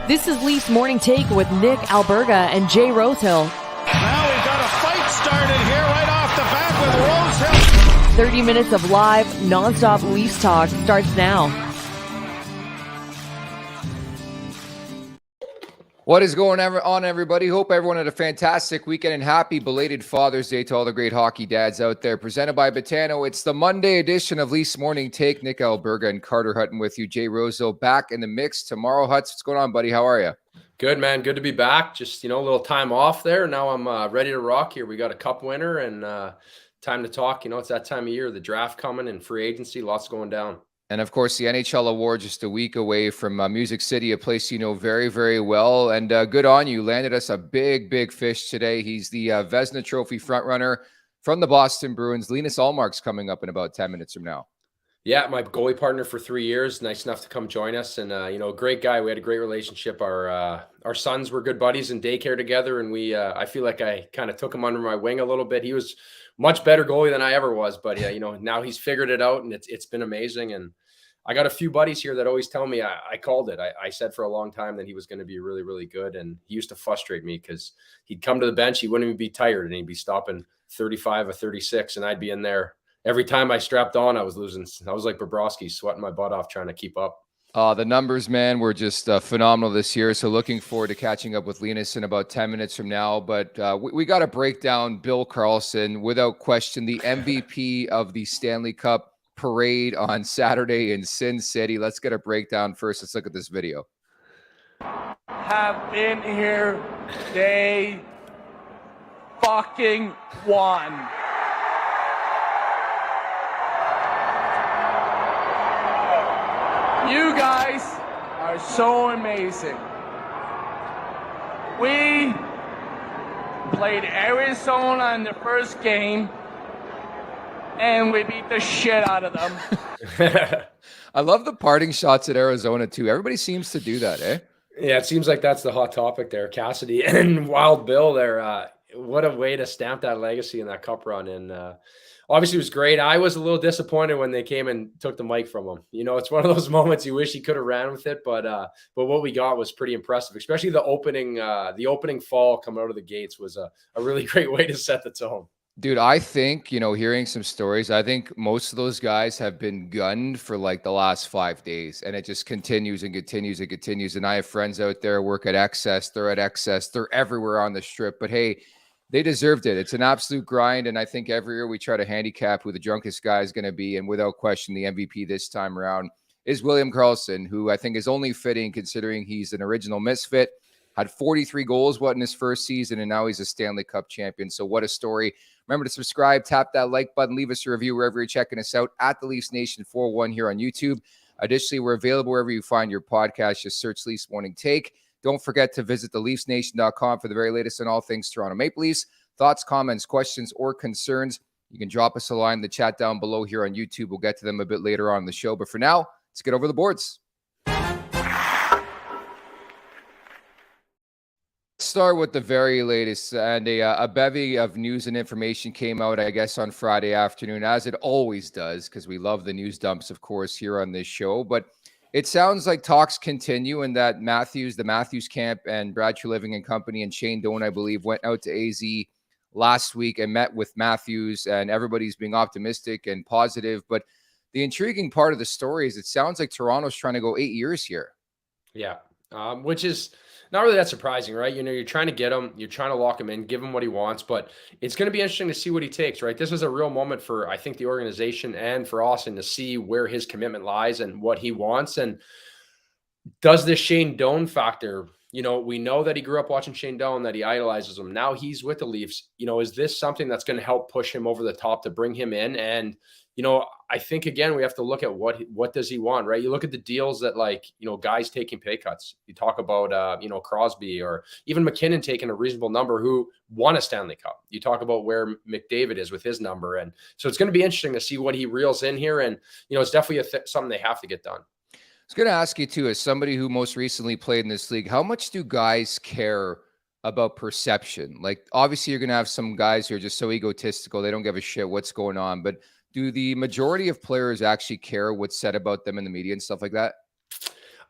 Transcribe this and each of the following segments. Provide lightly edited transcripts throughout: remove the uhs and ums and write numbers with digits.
This is Leafs Morning Take with Nick Alberga and Jay Rosehill. Now we've got a fight started here right off the bat with Rosehill. 30 minutes of live, nonstop Leafs talk starts now. What is going on, everybody? Hope everyone had a fantastic weekend and happy belated Father's Day to all the great hockey dads out there. Presented by Botano, it's the Monday edition of Leafs Morning Take. Nick Alberga and Carter Hutton with you. Jay Rosehill back in the mix tomorrow. Huts, what's going on, buddy? How are you? Good, man. Good to be back. Just, a little time off there. Now I'm ready to rock here. We got a cup winner and time to talk. It's that time of year, the draft coming and free agency, lots going down. And, of course, the NHL award just a week away from Music City, a place you know very, very well. And good on you. Landed us a big, big fish today. He's the Vezina Trophy frontrunner from the Boston Bruins. Linus Ullmark's coming up in about 10 minutes from now. Yeah, my goalie partner for 3 years. Nice enough to come join us. And, great guy. We had a great relationship. Our sons were good buddies in daycare together. And I feel like I kind of took him under my wing a little bit. He was much better goalie than I ever was. But, now he's figured it out and it's been amazing. And I got a few buddies here that always tell me I called it. I said for a long time that he was going to be really, really good. And he used to frustrate me because he'd come to the bench. He wouldn't even be tired and he'd be stopping 35 or 36. And I'd be in there. Every time I strapped on, I was losing. I was like Bobrovsky, sweating my butt off trying to keep up. The numbers, man, were just phenomenal this year. So looking forward to catching up with Linus in about 10 minutes from now. But we got to break down Bill Karlsson, without question, the MVP of the Stanley Cup parade on Saturday in Sin City. Let's get a breakdown first. Let's look at this video. Have been here day fucking one. You guys are so amazing. We played Arizona in the first game and we beat the shit out of them. I love the parting shots at Arizona too. Everybody seems to do that, eh? Yeah, it seems like that's the hot topic there. Cassidy and Wild Bill there. What a way to stamp that legacy in that cup run. And obviously it was great. I was a little disappointed when they came and took the mic from him. It's one of those moments you wish he could have ran with it, but what we got was pretty impressive, especially the opening fall coming out of the gates was a really great way to set the tone. Dude, I think, hearing some stories, I think most of those guys have been gunned for like the last 5 days, and it just continues and continues and continues. And I have friends out there work at Excess. They're at Excess. They're everywhere on the strip. But hey, they deserved it. It's an absolute grind. And I think every year we try to handicap who the drunkest guy is going to be. And without question, the MVP this time around is William Karlsson, who I think is only fitting considering he's an original misfit. Had 43 goals, in his first season, and now he's a Stanley Cup champion. So what a story. Remember to subscribe, tap that like button, leave us a review wherever you're checking us out at the LeafsNation 401 here on YouTube. Additionally, we're available wherever you find your podcast. Just search Leafs Morning Take. Don't forget to visit the LeafsNation.com for the very latest on all things Toronto Maple Leafs. Thoughts, comments, questions, or concerns, you can drop us a line in the chat down below here on YouTube. We'll get to them a bit later on in the show. But for now, let's get over the boards. Start with the very latest, and a bevy of news and information came out, I guess, on Friday afternoon, as it always does, because we love the news dumps, of course, here on this show. But it sounds like talks continue and that the Matthews camp and Brad Treliving and company and Shane Doan, I believe, went out to AZ last week and met with Matthews, and everybody's being optimistic and positive. But the intriguing part of the story is it sounds like Toronto's trying to go 8 years here. Yeah, which is not really that surprising, right? You're trying to get him, you're trying to lock him in, give him what he wants, but it's going to be interesting to see what he takes, right? This is a real moment for, I think, the organization and for Austin to see where his commitment lies and what he wants. And does this Shane Doan factor, we know that he grew up watching Shane Doan, that he idolizes him. Now he's with the Leafs. Is this something that's going to help push him over the top to bring him in? And, I think, again, we have to look at what does he want, right? You look at the deals that, guys taking pay cuts. You talk about, Crosby or even McKinnon taking a reasonable number who won a Stanley Cup. You talk about where McDavid is with his number. And so it's going to be interesting to see what he reels in here. And, it's definitely something they have to get done. I was going to ask you, too, as somebody who most recently played in this league, how much do guys care about perception? Like, obviously, you're going to have some guys who are just so egotistical. They don't give a shit what's going on. But do the majority of players actually care what's said about them in the media and stuff like that?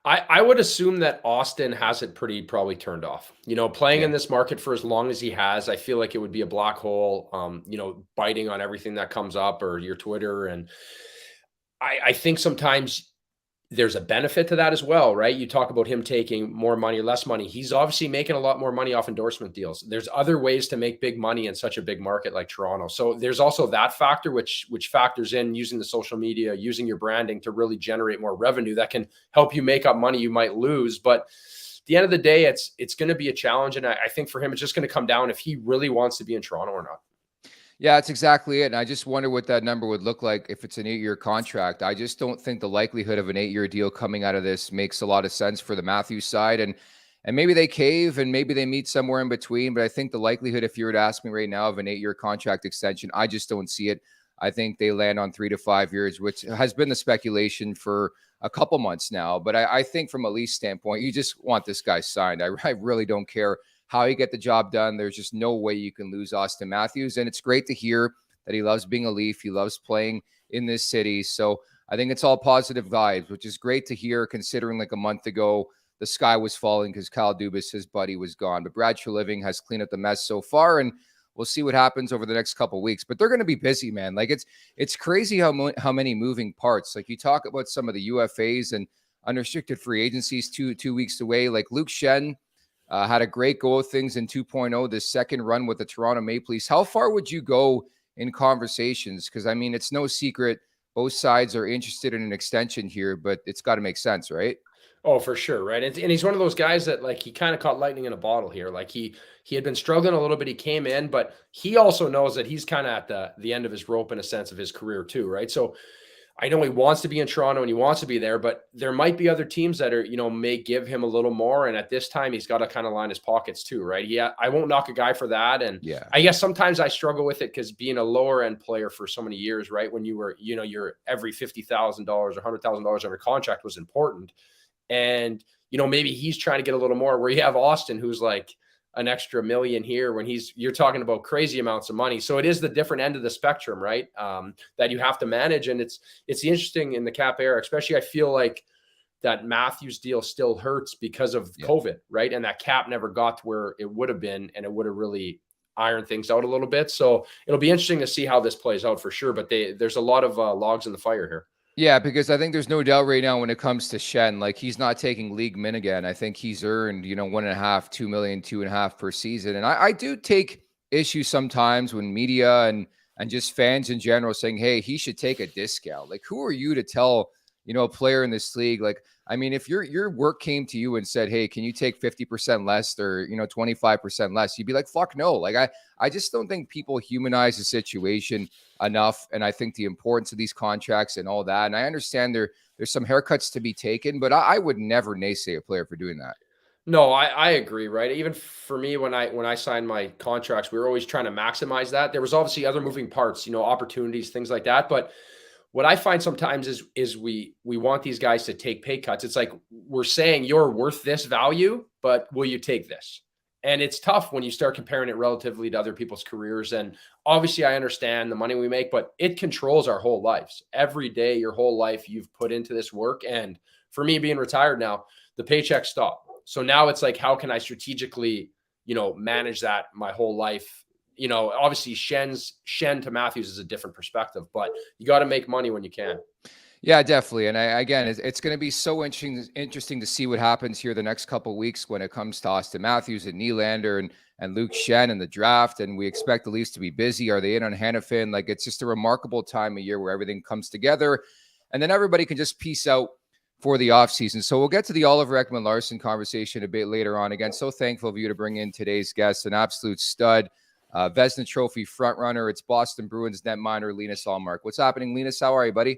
I would assume that Austin has it pretty probably turned off. Playing in this market for as long as he has, I feel like it would be a black hole, biting on everything that comes up or your Twitter. And I think sometimes there's a benefit to that as well, right? You talk about him taking more money or less money. He's obviously making a lot more money off endorsement deals. There's other ways to make big money in such a big market like Toronto. So there's also that factor, which factors in using the social media, using your branding to really generate more revenue that can help you make up money you might lose. But at the end of the day, it's going to be a challenge. And I think for him, it's just going to come down if he really wants to be in Toronto or not. Yeah, that's exactly it. And I just wonder what that number would look like if it's an 8-year contract. I just don't think the likelihood of an 8-year deal coming out of this makes a lot of sense for the Matthews side. And maybe they cave and maybe they meet somewhere in between. But I think the likelihood, if you were to ask me right now, of an 8-year contract extension, I just don't see it. I think they land on 3 to 5 years, which has been the speculation for a couple months now. But I think from a Leafs standpoint, you just want this guy signed. I really don't care how you get the job done. There's just no way you can lose Austin Matthews. And it's great to hear that he loves being a Leaf. He loves playing in this city. So I think it's all positive vibes, which is great to hear considering like a month ago, the sky was falling because Kyle Dubas, his buddy, was gone. But Brad Treliving has cleaned up the mess so far, and we'll see what happens over the next couple of weeks. But they're going to be busy, man. Like it's crazy how many moving parts. Like you talk about some of the UFAs and unrestricted free agencies 2 weeks away. Like Luke Schenn, had a great go of things in 2.0, this second run with the Toronto Maple Leafs. How far would you go in conversations? Because, I mean, it's no secret both sides are interested in an extension here, but it's got to make sense, right? Oh, for sure, right? And he's one of those guys that, like, he kind of caught lightning in a bottle here. Like, he had been struggling a little bit. He came in, but he also knows that he's kind of at the end of his rope in a sense of his career too, right? So I know he wants to be in Toronto and he wants to be there, but there might be other teams that are, may give him a little more. And at this time, he's got to kind of line his pockets too, right? I won't knock a guy for that. And yeah, I guess sometimes I struggle with it because being a lower end player for so many years, right? When you were, you're every $50,000 or $100,000 under contract was important. And, maybe he's trying to get a little more where you have Austin, who's like an extra $1 million here when you're talking about crazy amounts of money. So it is the different end of the spectrum, right? That you have to manage. And it's interesting in the cap era, especially I feel like that Matthews deal still hurts because of COVID, right? And that cap never got to where it would have been, and it would have really ironed things out a little bit. So it'll be interesting to see how this plays out for sure. But there's a lot of logs in the fire here. Yeah, because I think there's no doubt right now when it comes to Schenn, like he's not taking league min again. I think he's earned, 1.5, $2 million, 2.5 per season. And I do take issue sometimes when media and just fans in general saying, hey, he should take a discount. Like, who are you to tell, a player in this league? Like, I mean, if your work came to you and said, hey, can you take 50% less or, 25% less? You'd be like, fuck no. Like, I just don't think people humanize the situation enough. And I think the importance of these contracts and all that. And I understand there's some haircuts to be taken, but I would never naysay a player for doing that. No, I agree, right? Even for me, when I signed my contracts, we were always trying to maximize that. There was obviously other moving parts, opportunities, things like that. But what I find sometimes is we want these guys to take pay cuts. It's like we're saying you're worth this value, but will you take this? And it's tough when you start comparing it relatively to other people's careers. And obviously I understand the money we make, but it controls our whole lives. Every day, your whole life you've put into this work. And for me being retired now, the paychecks stop. So now it's like, how can I strategically, manage that my whole life? Obviously Schenn to Matthews is a different perspective, but you got to make money when you can. Yeah, definitely. And it's going to be so interesting to see what happens here the next couple of weeks when it comes to Austin Matthews and Nylander and Luke Schenn and the draft. And we expect the Leafs to be busy. Are they in on Hanifin? Like, it's just a remarkable time of year where everything comes together and then everybody can just peace out for the offseason. So we'll get to the Oliver Ekman-Larsson conversation a bit later on. Again, so thankful of you to bring in today's guest, an absolute stud, Vezina Trophy frontrunner. It's Boston Bruins netminder Linus Ullmark. What's happening, Linus? How are you, buddy?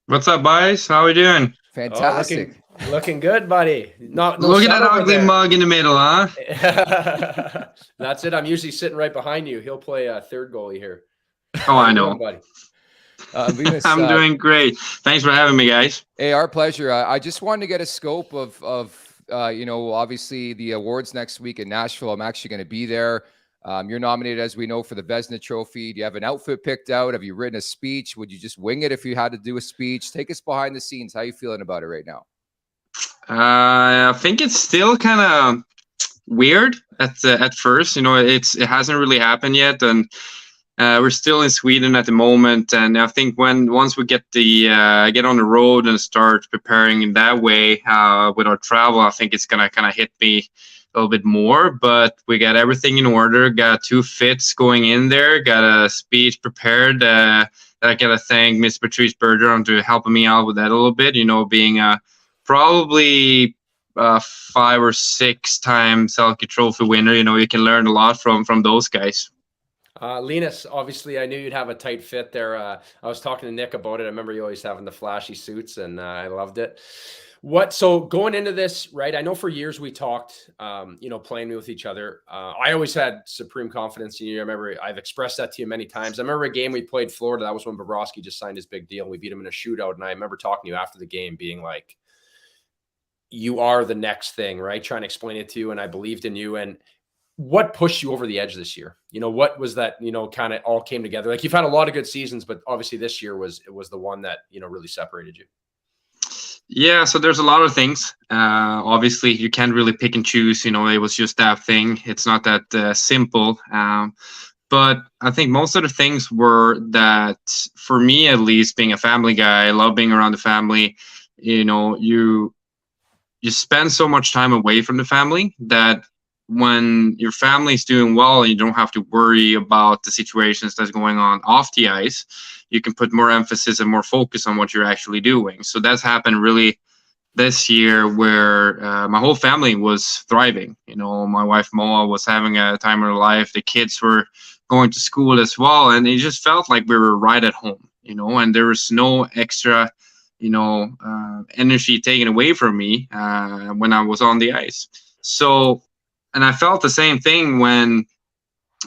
What's up, boys? How are we doing? Fantastic. Looking good, buddy. No Look at that ugly mug in the middle, huh? That's it. I'm usually sitting right behind you. He'll play third goalie here. Oh, I know. Buddy? Linus, I'm doing great. Thanks for having me, guys. Hey, our pleasure. I just wanted to get a scope of obviously the awards next week in Nashville. I'm actually going to be there. You're nominated, as we know, for the Vezina Trophy. Do you have an outfit picked out? Have you written a speech? Would you just wing it if you had to do a speech? Take us behind the scenes. How are you feeling about it right now? I think it's still kind of weird at first. It hasn't really happened yet, and we're still in Sweden at the moment. And I think once we get get on the road and start preparing in that way with our travel, I think it's gonna kind of hit me a little bit more. But we got everything in order. Got 2 fits going in there. Got a speech prepared. I gotta thank Miss Patrice Bergeron to helping me out with that a little bit. Being probably 5 or 6 times Selke Trophy winner. You can learn a lot from those guys. Linus, obviously, I knew you'd have a tight fit there. I was talking to Nick about it. I remember you always having the flashy suits, and I loved it. So going into this, right? I know for years we talked, playing with each other. I always had supreme confidence in you. I remember I've expressed that to you many times. I remember a game we played Florida. That was when Bobrovsky just signed his big deal. We beat him in a shootout, and I remember talking to you after the game, being like, "You are the next thing," right? Trying to explain it to you, and I believed in you. And what pushed you over the edge this year? What was that, kind of all came together? Like, you've had a lot of good seasons, but obviously this year was the one that, really separated you. Yeah, so there's a lot of things. Obviously, you can't really pick and choose. It was just that thing. It's not that simple. But I think most of the things were that, for me at least, being a family guy, I love being around the family. You spend so much time away from the family that when your family's doing well, you don't have to worry about the situations that's going on off the ice. You can put more emphasis and more focus on what you're actually doing. So that's happened really this year, where my whole family was thriving. My wife Moa was having a time of her life. The kids were going to school as well, and it just felt like we were right at home. And there was no extra energy taken away from me when I was on the ice. So, and I felt the same thing when,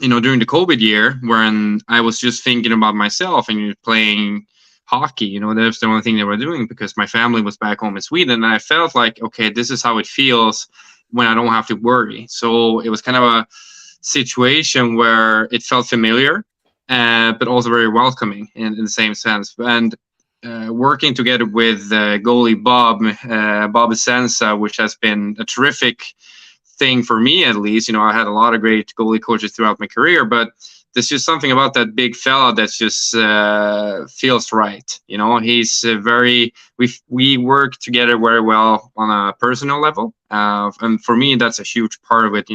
during the COVID year, when I was just thinking about myself and playing hockey. That's the only thing they were doing, because my family was back home in Sweden. And I felt like, okay, this is how it feels when I don't have to worry. So it was kind of a situation where it felt familiar, but also very welcoming in the same sense. And working together with goalie Bob Essensa, which has been a terrific thing for me, at least. I had a lot of great goalie coaches throughout my career, but there's just something about that big fella that just feels right. He's we work together very well on a personal level, and for me that's a huge part of it.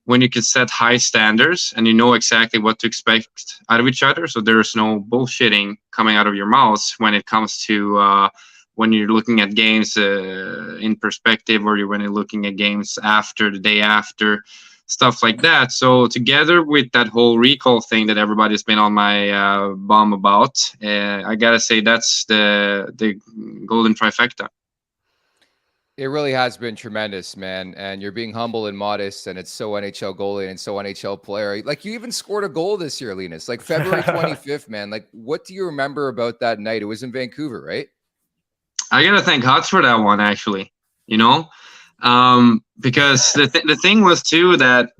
When you can set high standards and you know exactly what to expect out of each other, so there's no bullshitting coming out of your mouth when it comes to when you're looking at games in perspective, or when you're looking at games after the day after, stuff like that. So together with that whole recall thing that everybody's been on my bum about, I gotta say that's the golden trifecta. It really has been tremendous, man. And you're being humble and modest, and it's so NHL goalie and so NHL player. Like, you even scored a goal this year, Linus, like February 25th, man. Like, what do you remember about that night? It was in Vancouver, right? I gotta thank Hutz for that one, actually. Because the thing was too that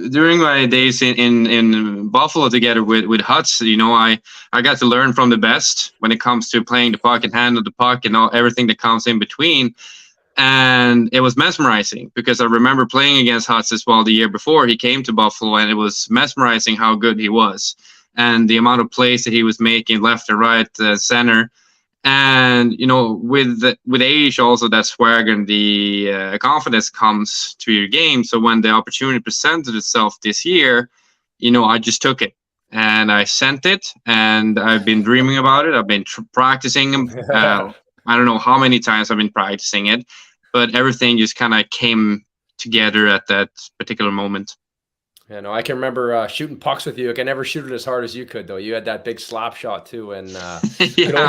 during my days in Buffalo together with Hutz, I got to learn from the best when it comes to playing the puck and handle the puck and everything that comes in between. And it was mesmerizing, because I remember playing against Hutz as well the year before he came to Buffalo, and it was mesmerizing how good he was and the amount of plays that he was making left and right, center. And with age also, that swagger and the confidence comes to your game. So when the opportunity presented itself this year, I just took it and I sent it, and I've been dreaming about it. I've been practicing them. I don't know how many times I've been practicing it, but everything just kind of came together at that particular moment. Yeah, no, I can remember shooting pucks with you. I can never shoot it as hard as you could, though. You had that big slap shot too, and yeah,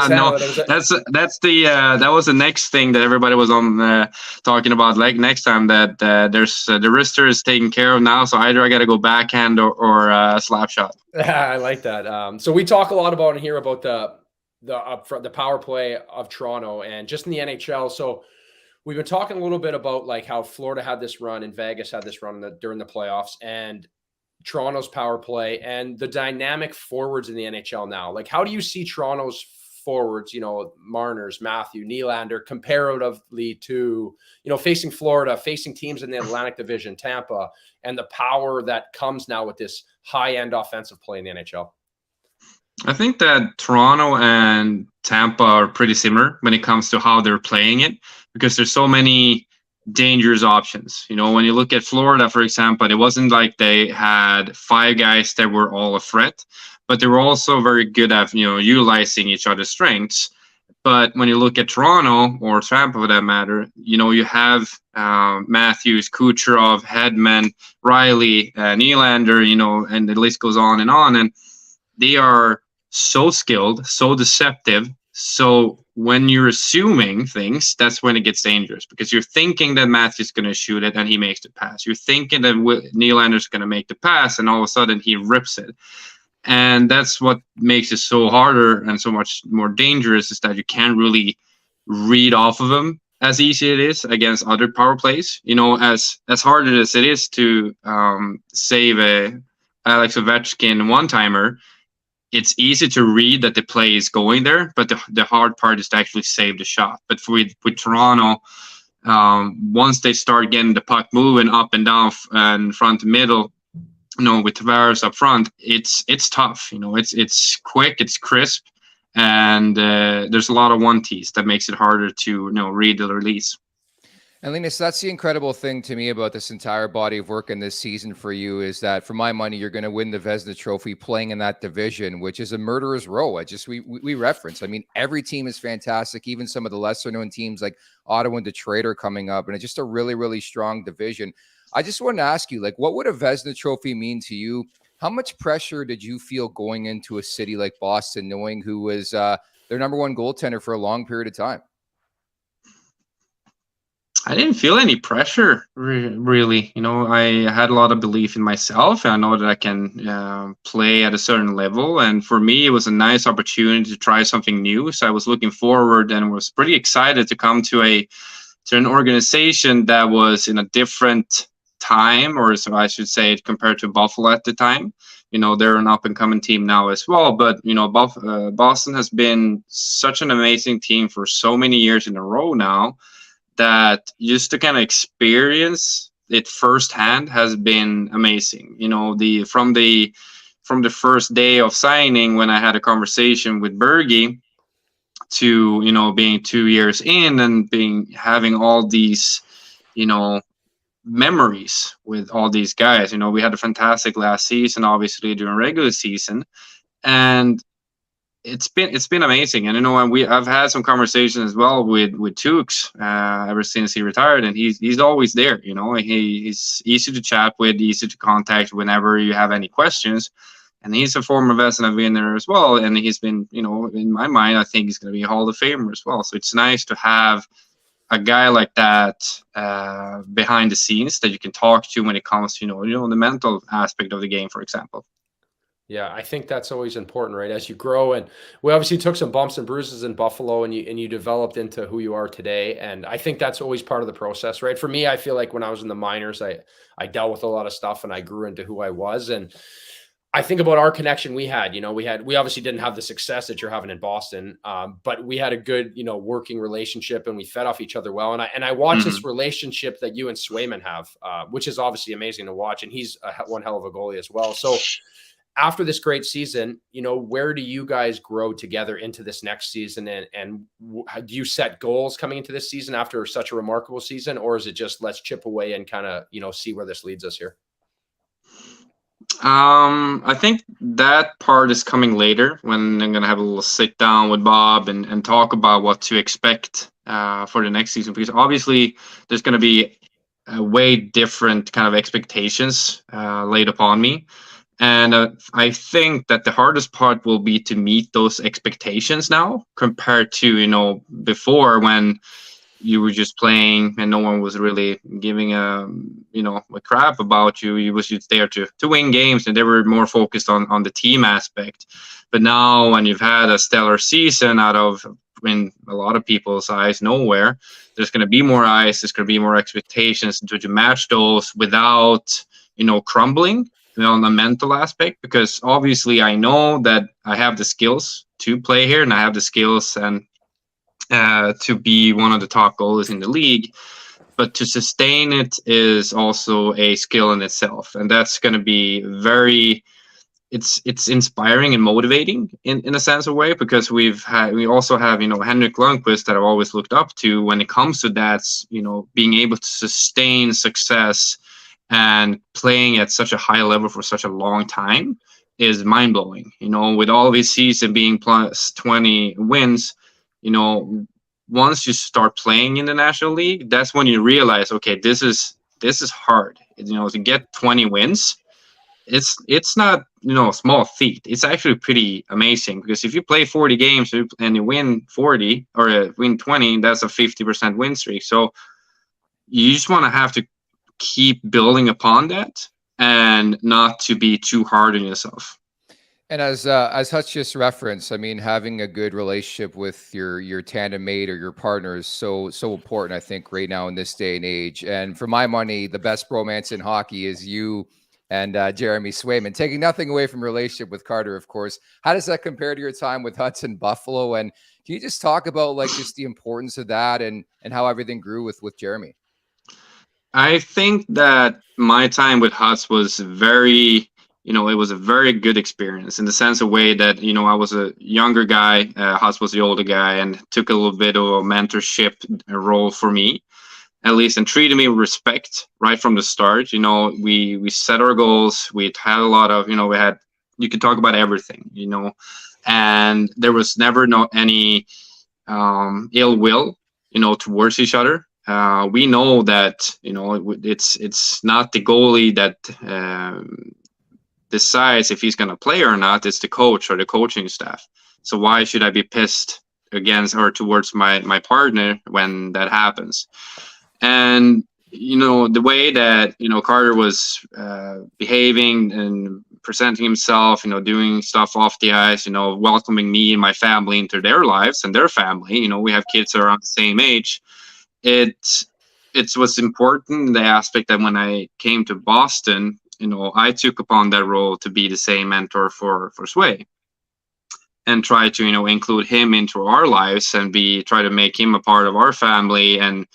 no, that was the next thing that everybody was on talking about. Like, next time that there's the wrister is taken care of now, so either I got to go backhand or slap shot. I like that. So we talk a lot about in here about the power play of Toronto and just in the NHL. So we've been talking a little bit about like how Florida had this run and Vegas had this run during the playoffs, and Toronto's power play and the dynamic forwards in the NHL now. Like, how do you see Toronto's forwards, you know, Marner's, Matthew, Nylander, comparatively to, you know, facing Florida, facing teams in the Atlantic Division, Tampa, and the power that comes now with this high-end offensive play in the NHL? I think that Toronto and Tampa are pretty similar when it comes to how they're playing it, because there's so many dangerous options. You know, when you look at Florida, for example, it wasn't like they had 5 guys that were all a threat, but they were also very good at, you know, utilizing each other's strengths. But when you look at Toronto, or Tampa for that matter, you know, you have Matthews, Kucherov, Hedman, Riley, Nylander, you know, and the list goes on. And they are so skilled, so deceptive. So when you're assuming things, that's when it gets dangerous, because you're thinking that Matthews is going to shoot it and he makes the pass. You're thinking that Nylander's going to make the pass, and all of a sudden he rips it. And that's what makes it so harder and so much more dangerous, is that you can't really read off of them as easy it is against other power plays. You know, as hard as it is to save a Alex Ovechkin one-timer, it's easy to read that the play is going there, but the hard part is to actually save the shot. But with Toronto, once they start getting the puck moving up and down and front to middle, you know, with Tavares up front, it's tough. You know, it's quick, it's crisp, and there's a lot of one-tees that makes it harder to, you know, read the release. And Linus, that's the incredible thing to me about this entire body of work in this season for you, is that for my money, you're going to win the Vezina Trophy playing in that division, which is a murderer's row. We reference. I mean, every team is fantastic. Even some of the lesser known teams like Ottawa and Detroit are coming up, and it's just a really, really strong division. I just wanted to ask you, like, what would a Vezina Trophy mean to you? How much pressure did you feel going into a city like Boston, knowing who was their #1 goaltender for a long period of time? I didn't feel any pressure, really. You know, I had a lot of belief in myself. I know that I can play at a certain level. And for me, it was a nice opportunity to try something new. So I was looking forward and was pretty excited to come to an organization that was in a different time, or so I should say, compared to Buffalo at the time. You know, they're an up-and-coming team now as well. But, you know, Boston has been such an amazing team for so many years in a row now, that just to kind of experience it firsthand has been amazing. You know, from the first day of signing, when I had a conversation with Bergie, to, you know, being 2 years in and having all these, you know, memories with all these guys. You know, we had a fantastic last season, obviously, during regular season, and it's been amazing. And, you know, I've had some conversations as well with Tukes ever since he retired, and he's always there. You know, he's easy to chat with, easy to contact whenever you have any questions. And he's a former Vezina winner as well, and he's been, you know, in my mind, I think he's going to be a Hall of Famer as well. So it's nice to have a guy like that behind the scenes that you can talk to when it comes to, you know, the mental aspect of the game, for example. Yeah, I think that's always important, right? As you grow, and we obviously took some bumps and bruises in Buffalo, and you developed into who you are today. And I think that's always part of the process, right? For me, I feel like when I was in the minors, I dealt with a lot of stuff, and I grew into who I was. And I think about our connection we had. You know, we obviously didn't have the success that you're having in Boston, but we had a good, you know, working relationship, and we fed off each other well. And I watched this relationship that you and Swayman have, which is obviously amazing to watch. And he's one hell of a goalie as well. So after this great season, you know, where do you guys grow together into this next season? And do you set goals coming into this season after such a remarkable season? Or is it just, let's chip away and kind of, you know, see where this leads us here? I think that part is coming later, when I'm going to have a little sit down with Bob and talk about what to expect for the next season, because obviously there's going to be a way different kind of expectations laid upon me. And I think that the hardest part will be to meet those expectations now, compared to, you know, before, when you were just playing and no one was really giving a crap about you. You was just there to win games, and they were more focused on the team aspect. But now, when you've had a stellar season out of, in a lot of people's eyes, nowhere, there's going to be more eyes, there's going to be more expectations to match those without, you know, crumbling. on the mental aspect, because obviously I know that I have the skills to play here, and I have the skills and to be one of the top goalies in the league. But to sustain it is also a skill in itself, and that's going to be very. It's inspiring and motivating in a sense of way, because we also have Henrik Lundqvist that I've always looked up to when it comes to that, being able to sustain success and playing at such a high level for such a long time is mind blowing. With all of his season being plus 20 wins, once you start playing in the National League, that's when you realize, okay, this is hard. To get 20 wins, it's not a small feat. It's actually pretty amazing, because if you play 40 games and you win 40 or win 20, that's a 50% win streak. So you just want to have to keep building upon that and not to be too hard on yourself. And as Hutch just referenced, I mean, having a good relationship with your tandem mate or your partner is so important, I think, right now in this day and age. And for my money, the best bromance in hockey is you and Jeremy Swayman. Taking nothing away from your relationship with Carter, of course. How does that compare to your time with Hutton Buffalo? And can you just talk about just the importance of that and how everything grew with Jeremy? I think that my time with Huts was very, it was a very good experience in the sense of way that, I was a younger guy, Huts was the older guy, and took a little bit of a mentorship role for me, at least, and treated me with respect right from the start. We set our goals. We had a lot of, you could talk about everything, and there was never any ill will, towards each other. We know that, it's not the goalie that decides if he's going to play or not. It's the coach or the coaching staff. So why should I be pissed against or towards my partner when that happens? And, the way that, Carter was behaving and presenting himself, doing stuff off the ice, welcoming me and my family into their lives and their family, we have kids that are around the same age. It was important, the aspect that when I came to Boston, I took upon that role to be the same mentor for Sway, and try to include him into our lives and try to make him a part of our family. And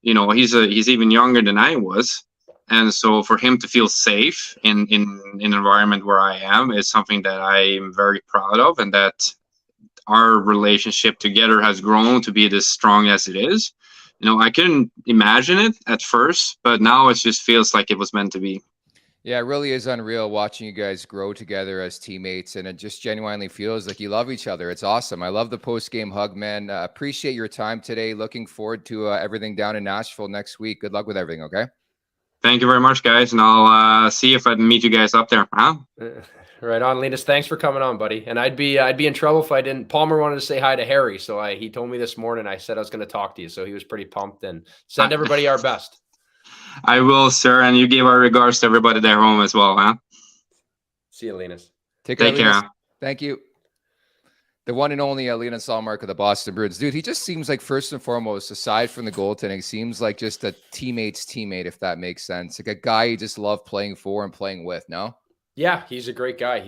he's even younger than I was, and so for him to feel safe in an environment where I am is something that I am very proud of, and that our relationship together has grown to be as strong as it is. I couldn't imagine it at first, but now it just feels like it was meant to be. Yeah, it really is unreal watching you guys grow together as teammates, and it just genuinely feels like you love each other. It's awesome. I love the post-game hug, man. Appreciate your time today. Looking forward to everything down in Nashville next week. Good luck with everything, okay? Thank you very much, guys, and I'll see if I can meet you guys up there. Huh? Right on, Linus. Thanks for coming on, buddy. And I'd be in trouble if I didn't. Palmer wanted to say hi to Harry, so he told me this morning. I said I was going to talk to you, so he was pretty pumped. And send everybody our best. I will, sir, and you give our regards to everybody there home as well, huh? See you, Linus. Take care. Thank you. The one and only Linus Ullmark of the Boston Bruins. Dude, he just seems like, first and foremost, aside from the goaltending, seems like just a teammate's teammate, if that makes sense. Like a guy you just love playing for and playing with, no? Yeah, he's a great guy.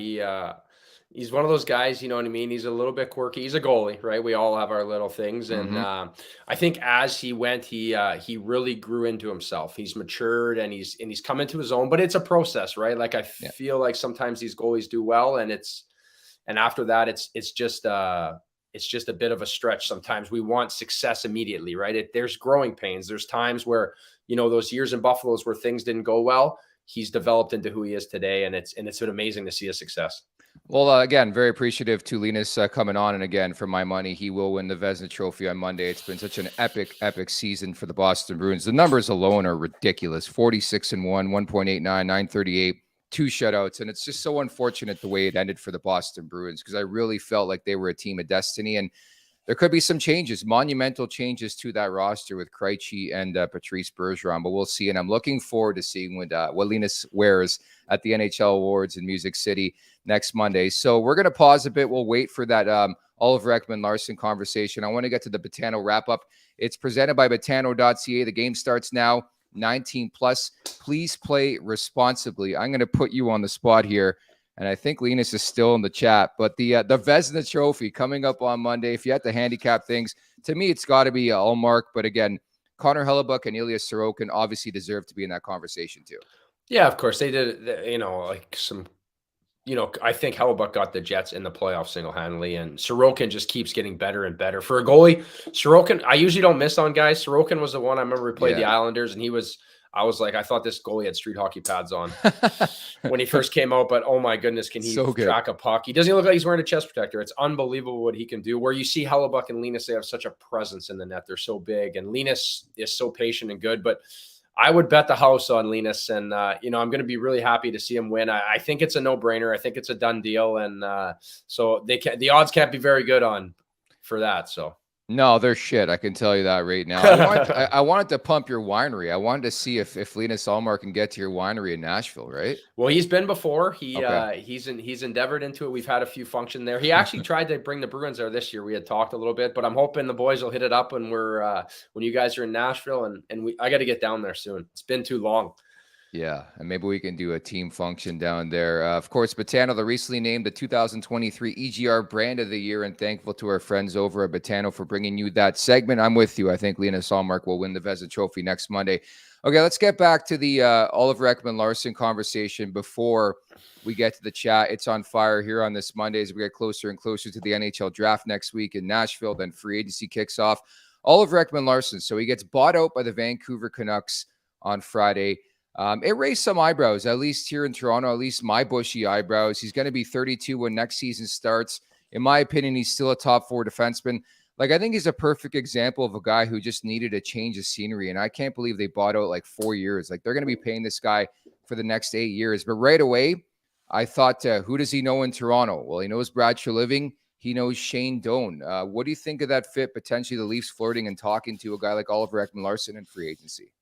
He's one of those guys, you know what I mean? He's a little bit quirky. He's a goalie, right? We all have our little things. And I think as he went, he really grew into himself. He's matured and he's come into his own, but it's a process, right? Like I feel like sometimes these goalies do well, and after that, it's just a bit of a stretch. Sometimes we want success immediately, right? There's growing pains. There's times where, those years in Buffalo's where things didn't go well, he's developed into who he is today. And it's been amazing to see his success. Well, again, very appreciative to Linus coming on. And again, for my money, he will win the Vezina Trophy on Monday. It's been such an epic season for the Boston Bruins. The numbers alone are ridiculous. 46-1, 1.89, 938, 2 shutouts. And it's just so unfortunate the way it ended for the Boston Bruins, because I really felt like they were a team of destiny. And there could be some changes, monumental changes to that roster with Krejci and Patrice Bergeron, but we'll see. And I'm looking forward to seeing what Linus wears at the NHL Awards in Music City next Monday. So we're going to pause a bit. We'll wait for that Oliver Ekman-Larson conversation. I want to get to the Betano wrap-up. It's presented by Betano.ca. The game starts now. 19 plus. Please play responsibly. I'm going to put you on the spot here. And I think Linus is still in the chat, but the Vezina Trophy coming up on Monday. If you had to handicap things, to me, it's got to be Ullmark. But again, Connor Hellebuyck and Ilya Sorokin obviously deserve to be in that conversation too. Yeah, of course they did. I think Hellebuyck got the Jets in the playoffs single-handedly, and Sorokin just keeps getting better and better. For a goalie, Sorokin, I usually don't miss on guys. Sorokin was the one I remember we played the Islanders, and I was like, I thought this goalie had street hockey pads on when he first came out, but oh my goodness, can he track a puck? He doesn't look like he's wearing a chest protector. It's unbelievable what he can do. Where you see Hellebuyck and Linus, they have such a presence in the net. They're so big, and Linus is so patient and good, but I would bet the house on Linus, and I'm going to be really happy to see him win. I think it's a no-brainer. I think it's a done deal, and so the odds can't be very good for that. So no, they're shit. I can tell you that right now. I wanted to pump your winery. I wanted to see if Linus Ullmark can get to your winery in Nashville, right? Well, he's been before. He's endeavored into it. We've had a few functions there. He actually tried to bring the Bruins there this year. We had talked a little bit, but I'm hoping the boys will hit it up when when you guys are in Nashville, and I got to get down there soon. It's been too long. Yeah, and maybe we can do a team function down there. Of course, Botano, the recently named the 2023 EGR Brand of the Year, and thankful to our friends over at Botano for bringing you that segment. I'm with you. I think Linus Ullmark will win the Vezina Trophy next Monday. Okay, let's get back to the Oliver Ekman-Larsson conversation before we get to the chat. It's on fire here on this Monday as we get closer and closer to the NHL draft next week in Nashville. Then free agency kicks off. Oliver Ekman-Larsson, so he gets bought out by the Vancouver Canucks on Friday. It raised some eyebrows, at least here in Toronto, at least my bushy eyebrows. He's going to be 32 when next season starts. In my opinion, he's still a top 4 defenseman. Like, I think he's a perfect example of a guy who just needed a change of scenery. And I can't believe they bought out like 4 years. Like, they're going to be paying this guy for the next 8 years. But right away, I thought, who does he know in Toronto? Well, he knows Brad Treliving. He knows Shane Doan. What do you think of that fit, potentially the Leafs flirting and talking to a guy like Oliver Ekman-Larsson in free agency?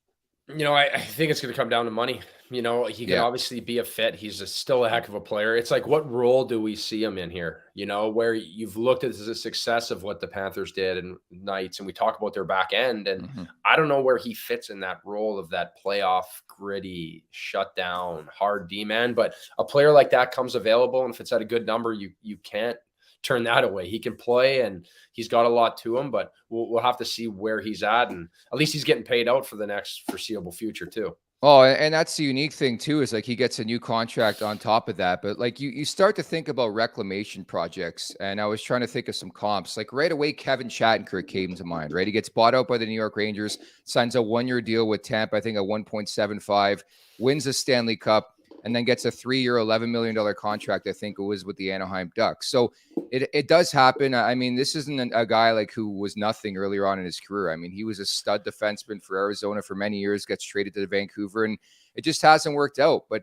I think it's going to come down to money. He can obviously be a fit. He's still a heck of a player. It's like, what role do we see him in here? Where you've looked at the success of what the Panthers did and Knights, and we talk about their back end. And I don't know where he fits in that role of that playoff, gritty, shutdown, hard D-man. But a player like that comes available, and if it's at a good number, you can't turn that away. He can play, and he's got a lot to him, but we'll have to see where he's at, and at least he's getting paid out for the next foreseeable future too. Oh, and that's the unique thing too, is like he gets a new contract on top of that. But like you start to think about reclamation projects, and I was trying to think of some comps. Like right away, Kevin Shattenkirk came to mind, right? He gets bought out by the New York Rangers, signs a 1-year deal with Tampa, I think a 1.75, wins a Stanley Cup, and then gets a 3-year, $11 million contract, I think it was, with the Anaheim Ducks. So it does happen. I mean, this isn't a guy like who was nothing earlier on in his career. I mean, he was a stud defenseman for Arizona for many years, gets traded to Vancouver, and it just hasn't worked out. But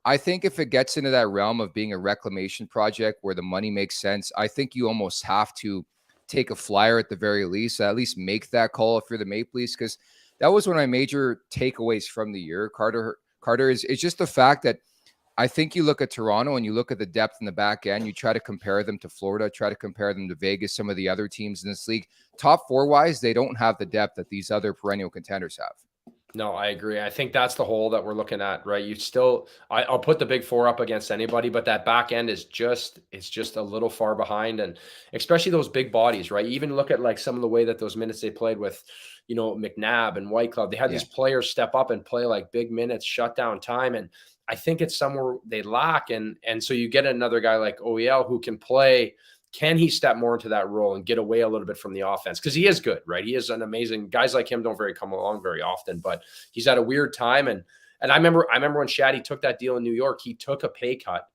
I think if it gets into that realm of being a reclamation project where the money makes sense, I think you almost have to take a flyer at the very least, at least make that call if you're the Maple Leafs, because that was one of my major takeaways from the year. Carter is just the fact that I think you look at Toronto and you look at the depth in the back end, you try to compare them to Florida, try to compare them to Vegas, some of the other teams in this league. Top 4 wise, they don't have the depth that these other perennial contenders have. No, I agree. I think that's the hole that we're looking at, right? I'll put the big 4 up against anybody, but that back end is just a little far behind, and especially those big bodies, right? You even look at like some of the way that those minutes they played with, McNabb and Whitecloud. They had these players step up and play like big minutes, shut down time, and I think it's somewhere they lack. And so you get another guy like OEL who can play. Can he step more into that role and get away a little bit from the offense? Because he is good, right? He is an amazing, guys like him don't come along very often, but he's at a weird time. And I remember when Shaddy took that deal in New York, he took a pay cut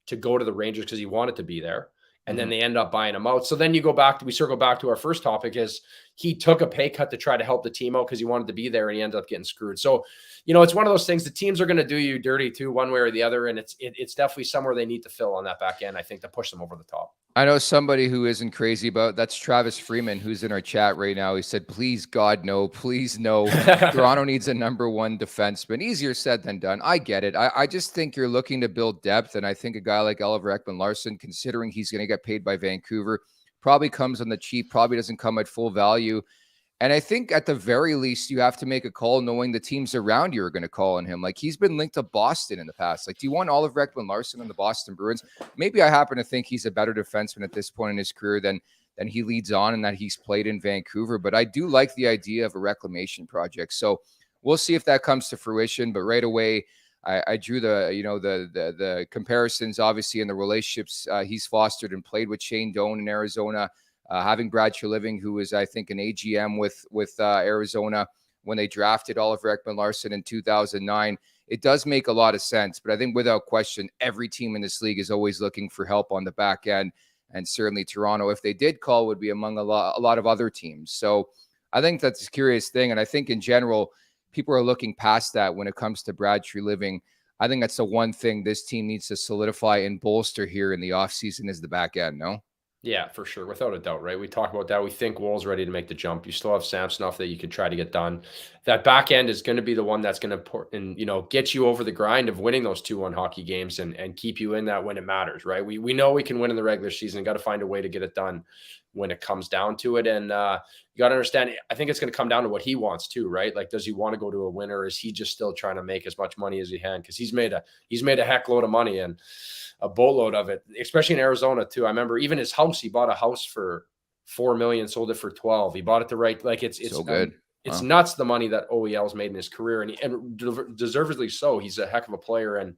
to go to the Rangers because he wanted to be there. And then they end up buying him out. So then we circle back to our first topic, is he took a pay cut to try to help the team out because he wanted to be there, and he ended up getting screwed. So, it's one of those things. The teams are going to do you dirty too, one way or the other. And it's definitely somewhere they need to fill on that back end, I think, to push them over the top. I know somebody who isn't crazy about that's Travis Freeman, who's in our chat right now. He said, please, God, no, please, no. Toronto needs a number 1 defenseman. Easier said than done. I get it. I just think you're looking to build depth. And I think a guy like Oliver Ekman-Larsson, considering he's going to get paid by Vancouver, probably comes on the cheap, probably doesn't come at full value. And I think at the very least, you have to make a call knowing the teams around you are going to call on him. Like, he's been linked to Boston in the past. Like, do you want Oliver Ekman-Larsson on the Boston Bruins? Maybe I happen to think he's a better defenseman at this point in his career than he leads on and that he's played in Vancouver. But I do like the idea of a reclamation project. So we'll see if that comes to fruition. But right away, I drew the comparisons, obviously, in the relationships he's fostered and played with Shane Doan in Arizona. Having Brad Treliving, who was, I think, an AGM with Arizona when they drafted Oliver Ekman-Larsson in 2009, it does make a lot of sense. But I think without question, every team in this league is always looking for help on the back end. And certainly Toronto, if they did call, would be among a lot of other teams. So I think that's a curious thing. And I think in general, people are looking past that when it comes to Brad Treliving. I think that's the one thing this team needs to solidify and bolster here in the offseason is the back end, no? Yeah, for sure. Without a doubt, right? We talk about that. We think Wool's ready to make the jump. You still have Samsonov that you could try to get done. That back end is going to be the one that's going to get you over the grind of winning those 2-1 hockey games and keep you in that when it matters, right? We know we can win in the regular season. Got to find a way to get it done when it comes down to it. And you got to understand, I think it's going to come down to what he wants too, right? Like, does he want to go to a winner? Or is he just still trying to make as much money as he can? Because he's made a heck load of money and a boatload of it, especially in Arizona too. I remember even his house, he bought a house for $4 million, sold it for 12. He bought it it's so good. It's nuts, the money that OEL's made in his career, and deservedly so. He's a heck of a player. And,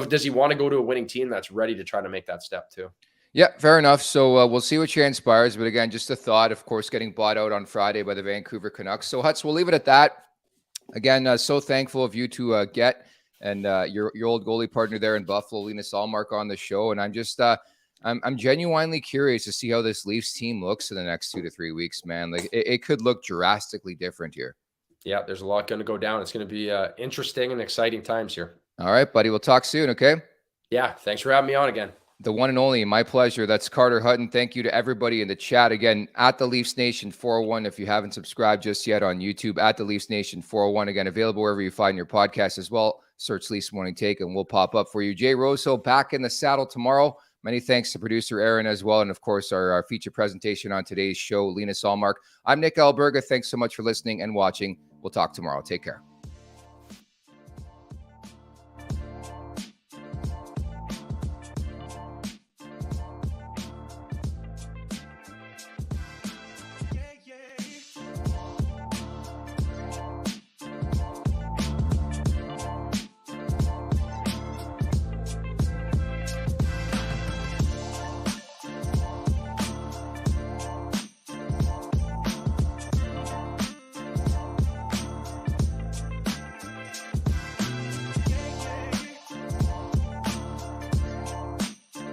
does he want to go to a winning team that's ready to try to make that step too? Yeah, fair enough. So we'll see what transpires. But again, just a thought, of course, getting bought out on Friday by the Vancouver Canucks. So Huts, we'll leave it at that. Again, so thankful of you to get and your old goalie partner there in Buffalo, Linus Ullmark, on the show. And I'm just I'm genuinely curious to see how this Leafs team looks in the next 2 to 3 weeks, man. Like, it could look drastically different here. Yeah, there's a lot going to go down. It's going to be interesting and exciting times here. All right, buddy. We'll talk soon, okay? Yeah, thanks for having me on again. The one and only, my pleasure. That's Carter Hutton. Thank you to everybody in the chat. Again, at the Leafs Nation 401, if you haven't subscribed just yet on YouTube, at the Leafs Nation 401. Again, available wherever you find your podcast as well. Search Leafs Morning Take and we'll pop up for you. Jay Rosehill back in the saddle tomorrow. Many thanks to producer Aaron as well. And of course, our feature presentation on today's show, Linus Ullmark. I'm Nick Alberga. Thanks so much for listening and watching. We'll talk tomorrow. Take care.